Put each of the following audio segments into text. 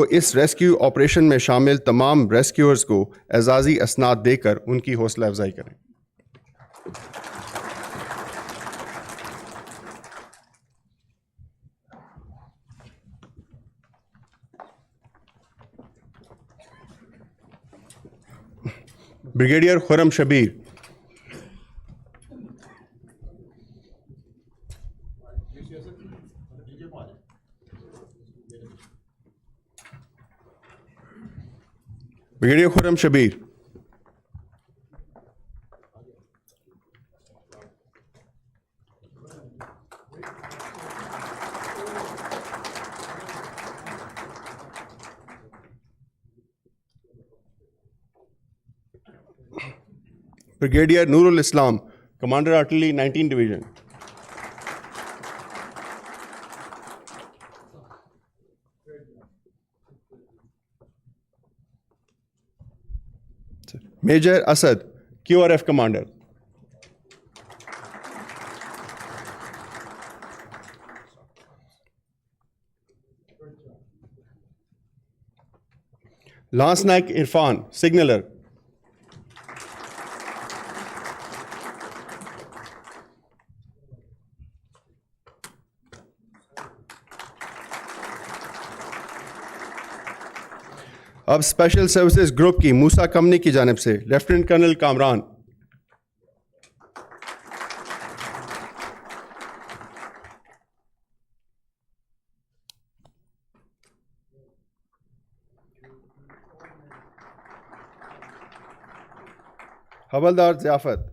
तो इस rescue operation में शामिल तमाम रेस्क्यूअर्स को एजाज़ी असनाद देकर उनकी हौसला अफजाई करें। Brigadier Khurram Shabbir, brigadier Khurram Shabbir, brigadier Noorul Islam, commander artillery 19 division, major Asad, QRF commander, lance naik Irfan, signaller, अब स्पेशल सर्विसेज ग्रुप की मूसा कंपनी की जानिब से lieutenant colonel Kamran, havildar Ziafat,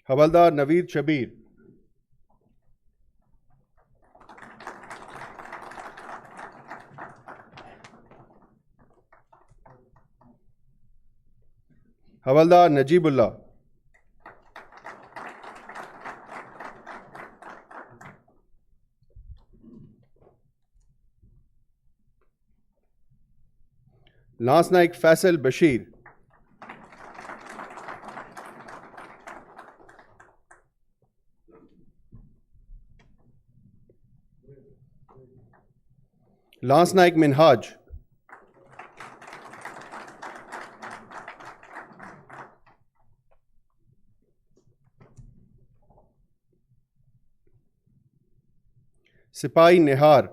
havildar Naveed Shabbir, havildar Najibullah, lance naik Faisal Bashir, lance naik Minhaj, सिपाही निहार,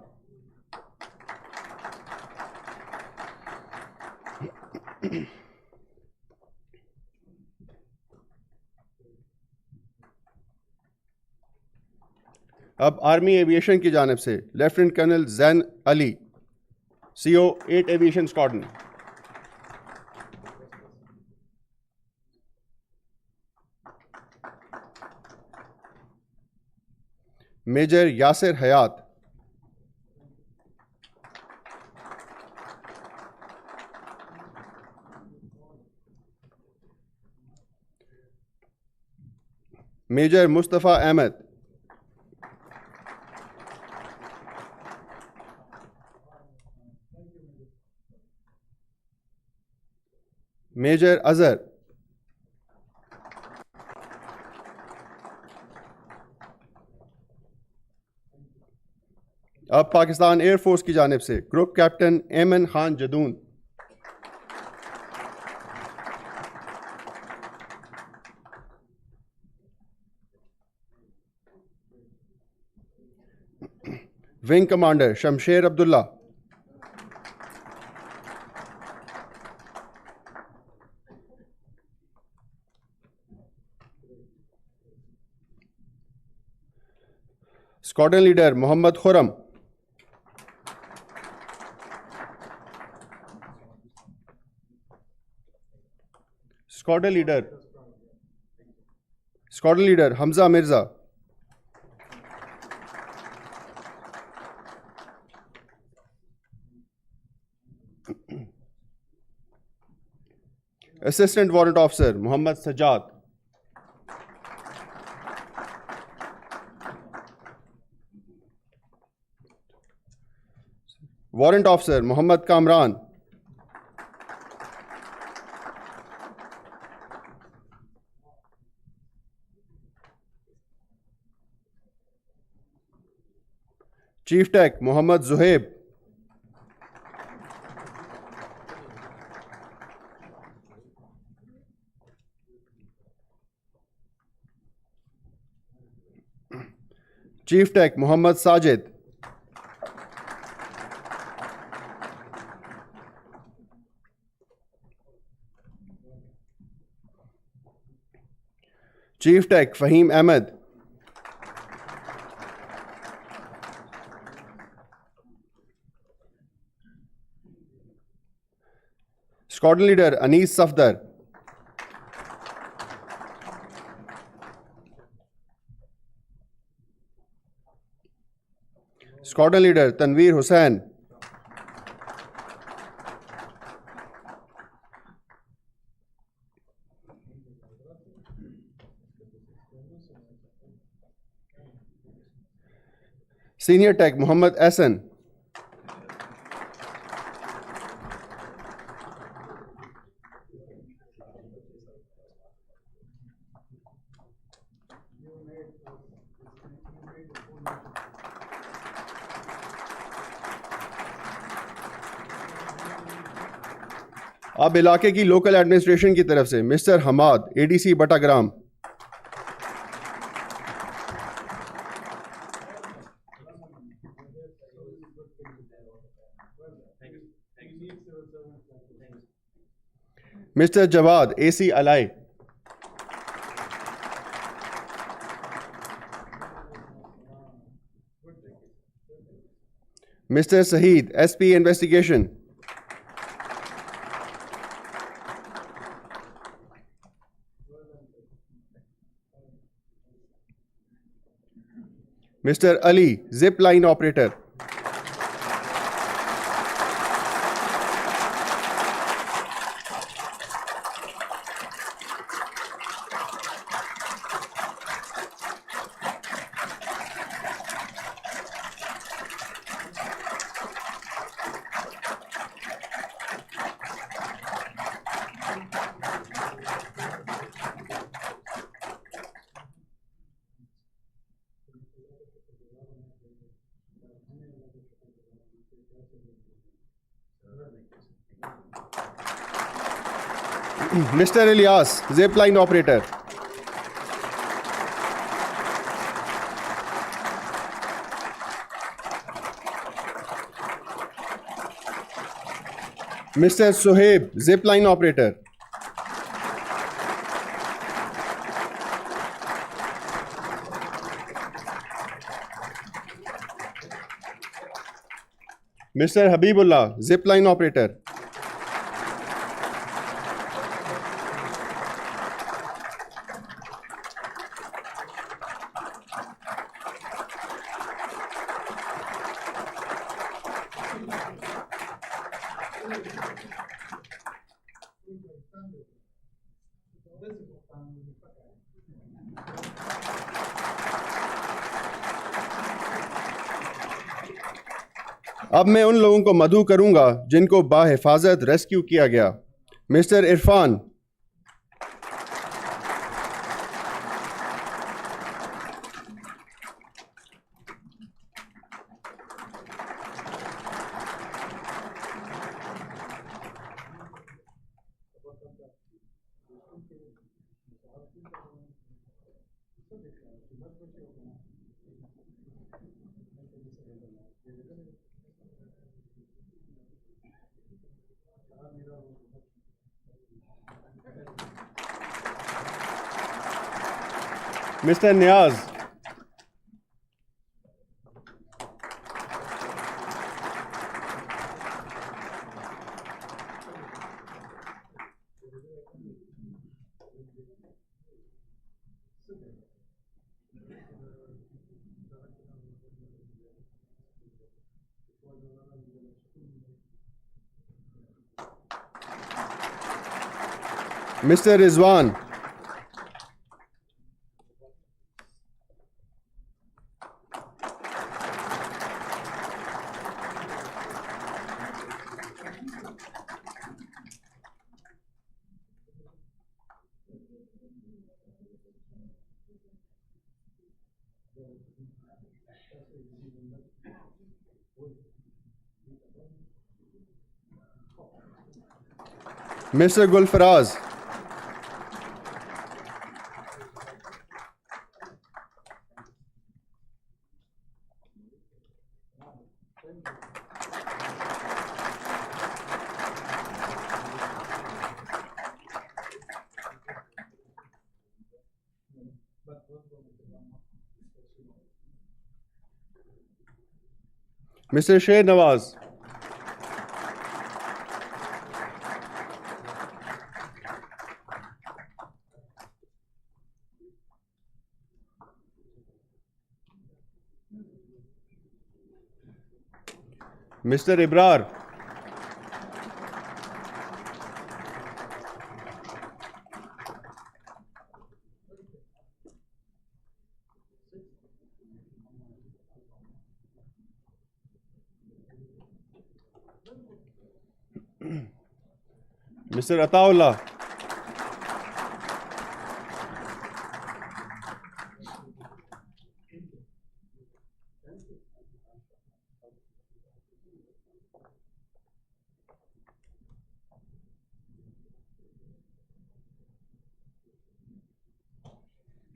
अब आर्मी एविएशन की जानिब से lieutenant colonel Zain Ali, CO 8 aviation squadron, major Yasir Hayat, major Mustafa Ahmed, major Azhar, अब पाकिस्तान एयरफोर्स की जानिब से group captain Aiman Khan Jadoon, wing commander Shamsher Abdullah, squadron leader Mohammad Khurram, squadron leader Hamza Mirza, assistant warrant officer Mohammad Sajjad, warrant officer Mohammad Kamran, Chief Tech Mohammad Zuhaib. Chief Tech Mohammad Sajid. Chief Tech Fahim Ahmed. Squadron Leader Anis Safdar. Squadron Leader Tanveer Hussain. Senior Tech Muhammad Ahsan. अब इलाके की local administration की तरफ से mister Hammad ADC Battagram. Mister Jawad AC Allai. Mister Saeed SP investigation. Mr. Ali, zip line operator. Mr. Ilyas, zip line operator. Mr. Suhaib, zip line operator. Mr. Habibullah, zip line operator. अब मैं उन लोगों को मदऊ करूंगा जिनको बाहिफाजत रेस्क्यू किया गया. Mister Irfan. Mr. Niaz. Mr. Rizwan. Mr. Gulfaraz. Mr. Sher Nawaz. Mr. Ibrar. Mr. Ataullah.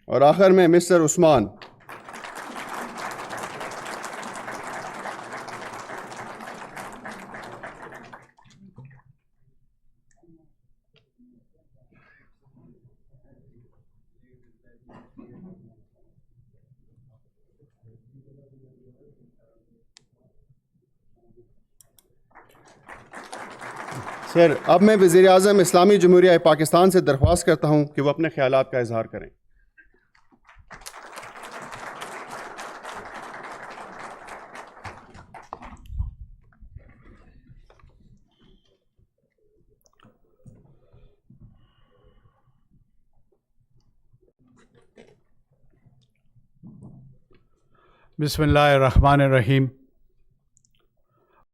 और आखिर में मिस्टर उस्मान. सर, अब मैं वज़ीर-ए-आज़म इस्लामी जमहूरिया पाकिस्तान से दरख्वास्त करता हूं कि वो अपने ख्यालात का इजहार करें. बिस्मिल्लाहिर्रहमानिर्रहीम.